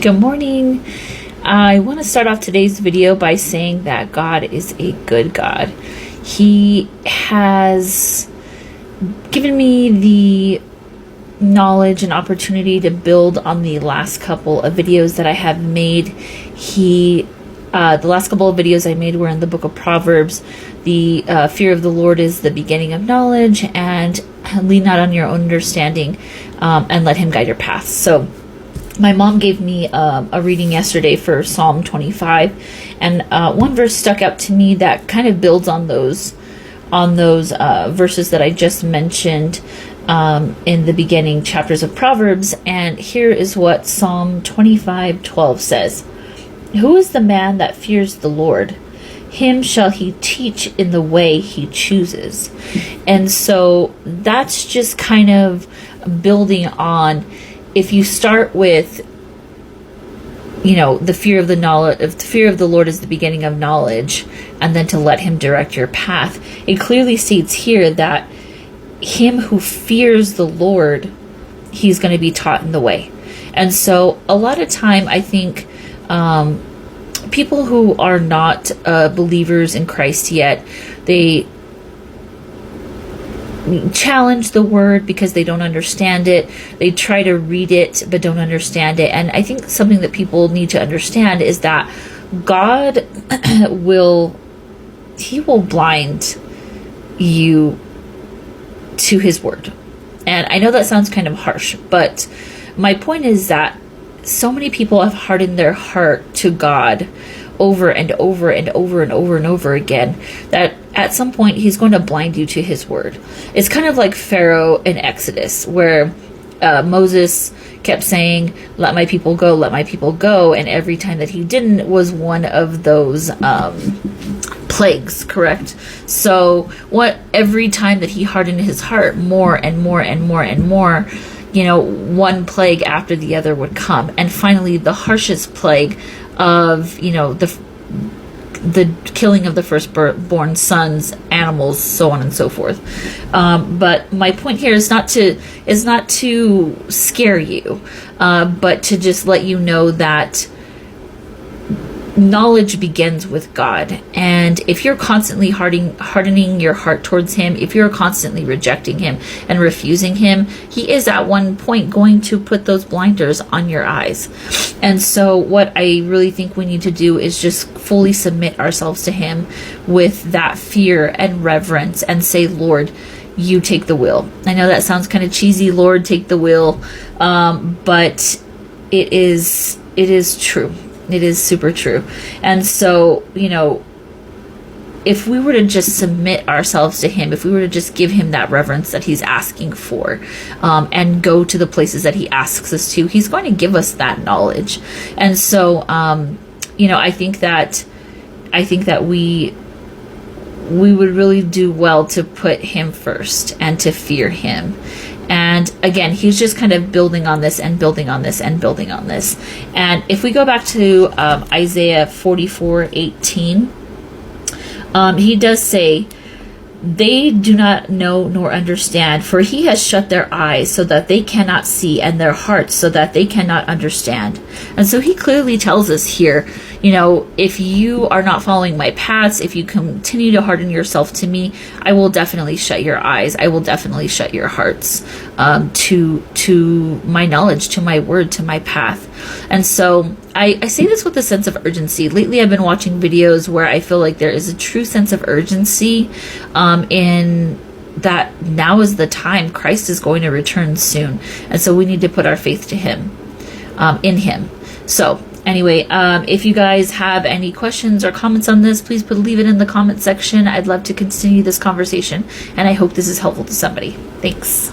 Good morning. I want to start off today's video by saying that God is a good God. He has given me the knowledge and opportunity to build on the last couple of videos that I have made. The last couple of videos I made were in the book of Proverbs. The fear of the Lord is the beginning of knowledge, and lean not on your own understanding, and let him guide your paths. So my mom gave me a reading yesterday for Psalm 25, and one verse stuck out to me that kind of builds on those verses that I just mentioned in the beginning chapters of Proverbs. And here is what Psalm 25:12 says: "Who is the man that fears the Lord? Him shall he teach in the way he chooses." And so that's just kind of building on, if you start with, the fear of the Lord is the beginning of knowledge, and then to let him direct your path. It clearly states here that him who fears the Lord, he's going to be taught in the way. And so a lot of time, I think, people who are not believers in Christ yet, they challenge the word because they don't understand it. They try to read it but don't understand it. And I think something that people need to understand is that God will blind you to his word. And I know that sounds kind of harsh, but my point is that so many people have hardened their heart to God over and over and over and over and over again, that at some point he's going to blind you to his word. It's kind of like Pharaoh in Exodus, where Moses kept saying, "Let my people go, let my people go," and every time that he didn't was one of those plagues, correct? So every time that he hardened his heart more and more and more and more, one plague after the other would come. And finally, the harshest plague of, the killing of the firstborn sons, animals, so on and so forth. But my point here is not to scare you, but to just let you know that knowledge begins with God. And if you're constantly hardening your heart towards him, if you're constantly rejecting him and refusing him, he is at one point going to put those blinders on your eyes. And so what I really think we need to do is just fully submit ourselves to him with that fear and reverence and say, "Lord, you take the wheel." I know that sounds kind of cheesy, "Lord, take the wheel," but it is true. It is super true. And so, if we were to just submit ourselves to him, if we were to just give him that reverence that he's asking for, and go to the places that he asks us to, he's going to give us that knowledge. And so, I think that we would really do well to put him first and to fear him. And again, he's just kind of building on this and building on this and building on this. And if we go back to Isaiah 44:18, he does say, "They do not know nor understand, for he has shut their eyes so that they cannot see, and their hearts so that they cannot understand." And so he clearly tells us here, if you are not following my paths, if you continue to harden yourself to me, I will definitely shut your eyes. I will definitely shut your hearts to my knowledge, to my word, to my path. And so I say this with a sense of urgency. Lately, I've been watching videos where I feel like there is a true sense of urgency in that now is the time. Christ is going to return soon. And so we need to put our faith to him, in him. So anyway, if you guys have any questions or comments on this, please leave it in the comment section. I'd love to continue this conversation, and I hope this is helpful to somebody. Thanks.